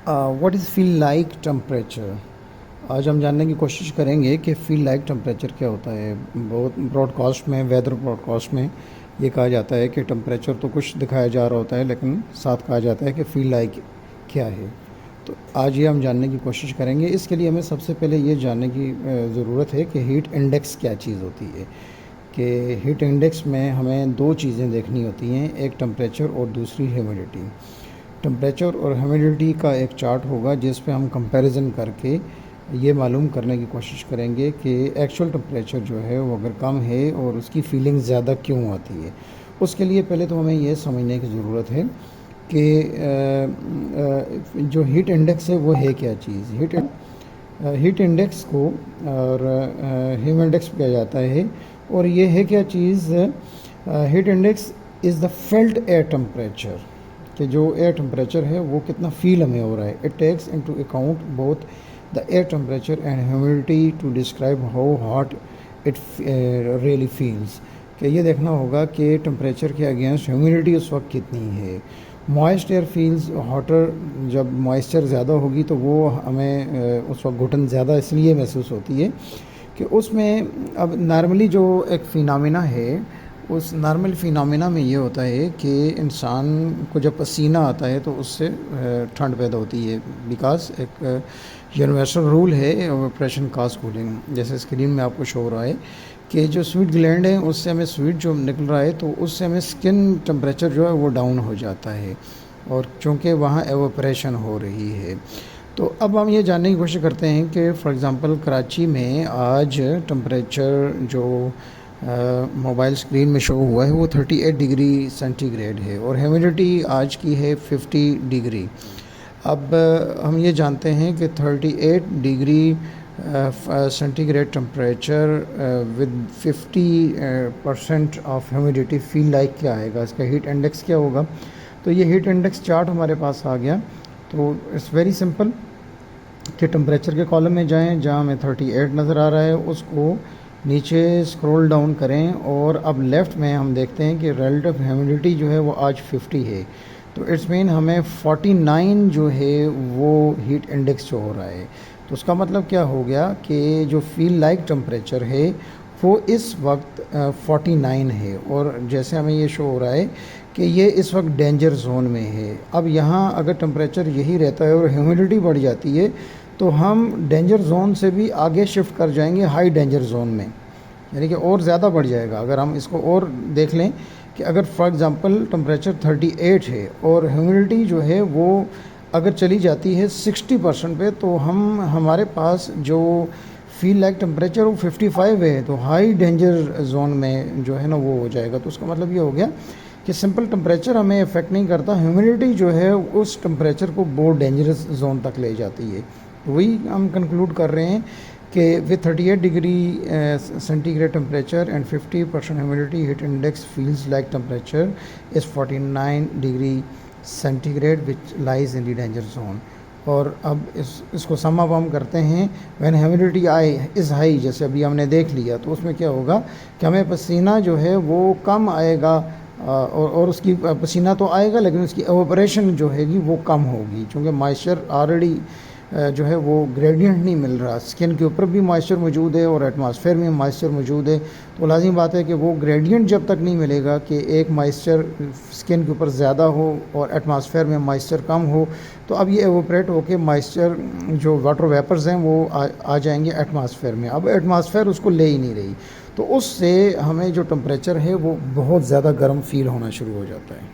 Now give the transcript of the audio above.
What is feel like temperature. आज हम जानने की कोशिश करेंगे कि फ़ील लाइक टेम्परेचर क्या होता है। बहुत ब्रॉडकास्ट में, वेदर ब्रॉडकास्ट में ये कहा जाता है कि टेम्परेचर तो कुछ दिखाया जा रहा होता है, लेकिन साथ कहा जाता है कि फ़ील लाइक क्या है। तो आज ये हम जानने की कोशिश करेंगे। इसके लिए हमें सबसे पहले ये जानने की ज़रूरत है कि हीट इंडेक्स क्या चीज़ होती है। कि हीट इंडेक्स में हमें दो चीज़ें देखनी होती हैं, एक टेम्परेचर और दूसरी ह्यूमिडिटी। टेम्परेचर और ह्यूमिडिटी का एक चार्ट होगा जिस पे हम कंपैरिजन करके ये मालूम करने की कोशिश करेंगे कि एक्चुअल टेम्परेचर जो है वो अगर कम है और उसकी फीलिंग ज़्यादा क्यों आती है। उसके लिए पहले तो हमें ये समझने की ज़रूरत है कि जो हीट इंडेक्स है वो है क्या चीज़। हीट इंडेक्स को और ह्यूम इंडेक्स किया जाता है, और ये है क्या चीज़। Heat index is the felt air temperature, कि जो एयर टेम्परेचर है वो कितना फील हमें हो रहा है। It takes into account both the air temperature and humidity to describe how hot it really feels. कि ये देखना होगा कि टेम्परेचर के अगेंस्ट ह्यूमिडिटी उस वक्त कितनी है। मॉइस्ट एयर फील्स हॉटर, जब मॉइस्चर ज़्यादा होगी तो वो हमें उस वक्त घुटन ज़्यादा इसलिए महसूस होती है कि उसमें अब नॉर्मली जो एक फिनोमेना है, उस नॉर्मल फिनोमेना में ये होता है कि इंसान को जब पसीना आता है तो उससे ठंड पैदा होती है। बिकॉज एक यूनिवर्सल रूल है ऑपरेशन कास्ट कूलिंग। जैसे स्क्रीन में आपको शो हो रहा है कि जो स्वीट ग्लैंड है उससे हमें स्वीट जो निकल रहा है तो उससे हमें स्किन टेम्परेचर जो है वो डाउन हो जाता है, और चूँकि वहाँ एवोपरेशन हो रही है। तो अब हम ये जानने की कोशिश करते हैं कि फॉर एग्ज़ाम्पल कराची में आज टेम्परेचर जो मोबाइल स्क्रीन में शो हुआ है वो 38 डिग्री सेंटीग्रेड है, और ह्यूमिडिटी आज की है 50 डिग्री। अब हम ये जानते हैं कि 38 degree centigrade temperature with 50% of humidity feel like क्या आएगा, इसका हीट इंडेक्स क्या होगा। तो ये हीट इंडेक्स चार्ट हमारे पास आ गया। तो इट्स वेरी सिंपल कि टेम्परेचर के कॉलम में जाएं, जहां हमें 38 नज़र आ रहा है उसको नीचे स्क्रॉल डाउन करें, और अब लेफ़्ट में हम देखते हैं कि रिलेटिव ह्यूमिडिटी जो है वो आज 50 है। तो इट्स मीन हमें 49 जो है वो हीट इंडेक्स जो हो रहा है। तो उसका मतलब क्या हो गया कि जो फील लाइक टेम्परेचर है वो इस वक्त 49 है, और जैसे हमें ये शो हो रहा है कि ये इस वक्त डेंजर जोन में है। अब यहाँ अगर टेम्परेचर यही रहता है और ह्यूमिडिटी बढ़ जाती है तो हम डेंजर जोन से भी आगे शिफ्ट कर जाएंगे हाई डेंजर जोन में, यानी कि और ज़्यादा बढ़ जाएगा। अगर हम इसको और देख लें कि अगर फॉर एग्ज़ाम्पल टेम्परेचर 38 है और ह्यूमिडिटी जो है वो अगर चली जाती है 60% पे, तो हमारे पास जो फील लाइक टेम्परेचर वो 55 है, तो हाई डेंजर जोन में जो है ना वो हो जाएगा। तो उसका मतलब ये हो गया कि सिंपल टेम्परेचर हमें इफ़ेक्ट नहीं करता, ह्यूमिडिटी जो है उस टेम्परेचर को बहुत डेंजरस जोन तक ले जाती है। वही हम कंक्लूड कर रहे हैं कि with 38 degree centigrade temperature and 50% humidity heat index feels like temperature is 49 degree centigrade which lies in the danger zone. और अब इसको सम अप हम करते हैं, व्हेन ह्यूमिडिटी इज़ हाई, जैसे अभी हमने देख लिया, तो उसमें क्या होगा कि हमें पसीना जो है वो कम आएगा, और उसकी पसीना तो आएगा लेकिन उसकी एवोपरेशन जो हैगी वो कम होगी, क्योंकि मॉइस्चर ऑलरेडी जो है वो ग्रेडियंट नहीं मिल रहा। स्किन के ऊपर भी मॉइस्चर मौजूद है और एटमॉस्फेयर में मॉइस्चर मौजूद है। तो लाजिमी बात है कि वो ग्रेडियंट जब तक नहीं मिलेगा कि एक मॉइस्चर स्किन के ऊपर ज़्यादा हो और एटमॉस्फेयर में मॉइस्चर कम हो, तो अब ये एवोपरेट होकर मॉइस्चर जो वाटर वेपर्स हैं वो आ जाएंगे एटमॉस्फेयर में। अब एटमॉस्फेयर उसको ले ही नहीं रही, तो उससे हमें जो टेम्परेचर है वो बहुत ज़्यादा गर्म फील होना शुरू हो जाता है।